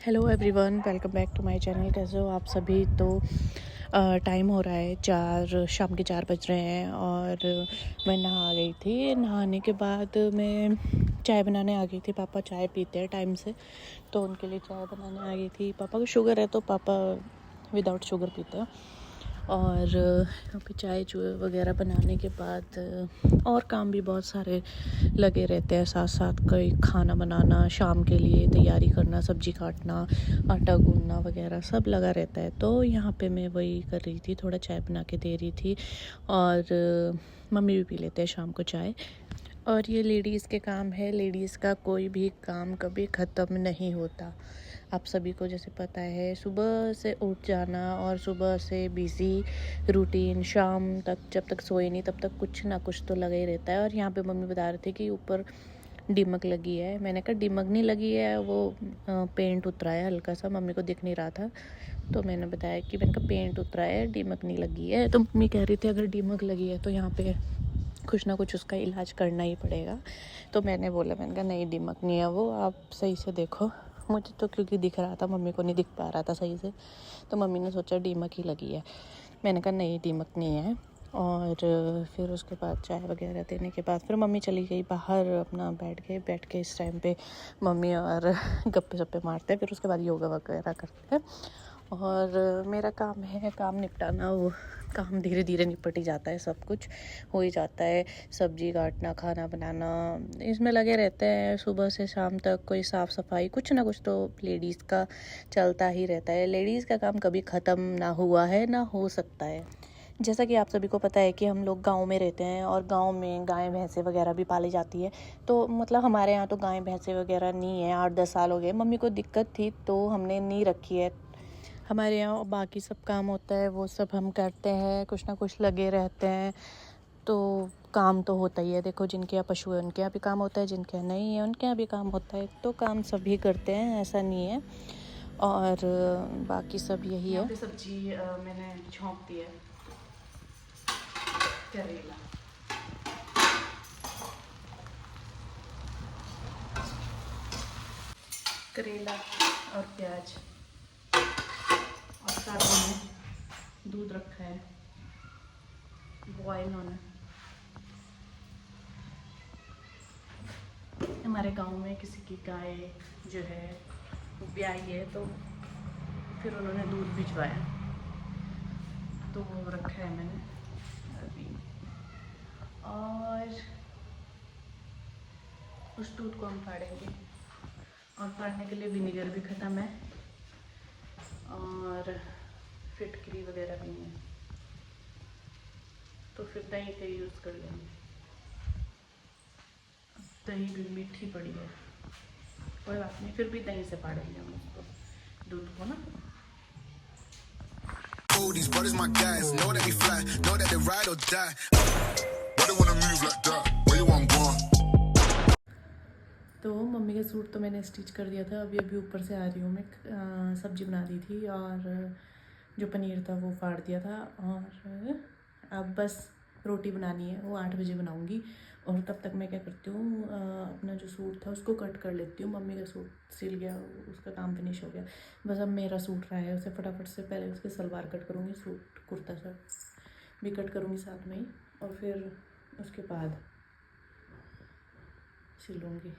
Hello everyone, welcome back to my channel. कैसे हो आप सभी। तो टाइम हो रहा है शाम के 4 बज रहे हैं और मैं नहा गई थी। नहाने के बाद मैं चाय बनाने आ गई थी। पापा चाय पीते हैं टाइम से, तो उनके लिए चाय बनाने आ गई थी। पापा को शुगर है तो पापा विदाउट शुगर पीते हैं। और यहाँ पे चाय वगैरह बनाने के बाद और काम भी बहुत सारे लगे रहते हैं साथ साथ। कोई खाना बनाना, शाम के लिए तैयारी करना, सब्जी काटना, आटा गूंदना वगैरह सब लगा रहता है। तो यहाँ पे मैं वही कर रही थी, थोड़ा चाय बना के दे रही थी। और मम्मी भी पी लेते हैं शाम को चाय। और ये लेडीज़ के काम है। लेडीज़ का कोई भी काम कभी ख़त्म नहीं होता। आप सभी को जैसे पता है, सुबह से उठ जाना और सुबह से बिज़ी रूटीन, शाम तक जब तक सोए नहीं तब तक कुछ ना कुछ तो लगा ही रहता है। और यहाँ पे मम्मी बता रहे थे कि ऊपर दीमक लगी है। मैंने कहा दीमक नहीं लगी है, वो पेंट उतरा है हल्का सा, मम्मी को दिख नहीं रहा था। तो मैंने बताया कि मैंने कहा पेंट उतरा है, दीमक नहीं लगी है। तो मम्मी कह रही थी अगर दीमक लगी है तो यहाँ पे कुछ ना कुछ उसका इलाज करना ही पड़ेगा। तो मैंने बोला, मैंने कहा नहीं दीमक नहीं है वो, आप सही से देखो। मुझे तो क्योंकि दिख रहा था, मम्मी को नहीं दिख पा रहा था सही से, तो मम्मी ने सोचा दीमक ही लगी है। मैंने कहा नहीं दीमक नहीं है। और फिर उसके बाद चाय वगैरह देने के बाद फिर मम्मी चली गई बाहर, अपना बैठ के इस टाइम पे मम्मी और गप्पे सप्पे मारते हैं। फिर उसके बाद योगा वगैरह करते हैं। और मेरा काम है काम निपटाना। वो काम धीरे धीरे निपट ही जाता है, सब कुछ हो ही जाता है। सब्जी काटना, खाना बनाना, इसमें लगे रहते हैं सुबह से शाम तक। कोई साफ़ सफाई, कुछ ना कुछ तो लेडीज़ का चलता ही रहता है। लेडीज़ का काम कभी ख़त्म ना हुआ है ना हो सकता है। जैसा कि आप सभी को पता है कि हम लोग गांव में रहते हैं और गांव में गाय भैंसे वगैरह भी पाली जाती है। तो मतलब हमारे यहाँ तो गाय भैंसे वगैरह नहीं है। 8-10 साल हो गए, मम्मी को दिक्कत थी तो हमने नहीं रखी है। हमारे यहाँ बाकी सब काम होता है वो सब हम करते हैं, कुछ ना कुछ लगे रहते हैं। तो काम तो होता ही है। देखो जिनके यहाँ पशु है उनके यहाँ भी काम होता है, जिनके यहाँ नहीं है उनके यहाँ भी काम होता है। तो काम सभी करते हैं, ऐसा नहीं है। और बाकी सब यही है। सब्जी मैंने झोंक दी है। करेला, करेला और प्याज, और साथ में दूध रखा है बॉयल होना। हमारे गांव में किसी की गाय जो है वो ब्याई है, तो फिर उन्होंने दूध भिजवाया तो वो रखा है मैंने अभी। और उस दूध को हम फाड़ेंगे। और फाड़ने के लिए विनेगर भी ख़त्म है और फिटकरी वगैरह भी नहीं है, तो फिर दही का यूज़ कर लेंगे। दही भी मीठी पड़ी है, कोई बात नहीं, फिर भी दही से फाड़ेंगे हम उसको, दूध को ना। These brothers my guys, know that we fly, know that they ride or die. Why they wanna move like that? Where you want going? तो मम्मी का सूट तो मैंने स्टिच कर दिया था। अभी अभी ऊपर से आ रही हूँ मैं। सब्जी बना दी थी और जो पनीर था वो फाड़ दिया था। और अब बस रोटी बनानी है, वो 8 बजे बनाऊँगी। और तब तक मैं क्या करती हूँ, अपना जो सूट था उसको कट कर लेती हूँ। मम्मी का सूट सिल गया, उसका काम फिनिश हो गया। बस अब मेरा सूट रहा है, उसे फटाफट से पहले उसके सलवार कट करूँगी, सूट कुर्ता शर्ट भी कट करूँगी साथ में ही, और फिर उसके बाद सिलूँगी।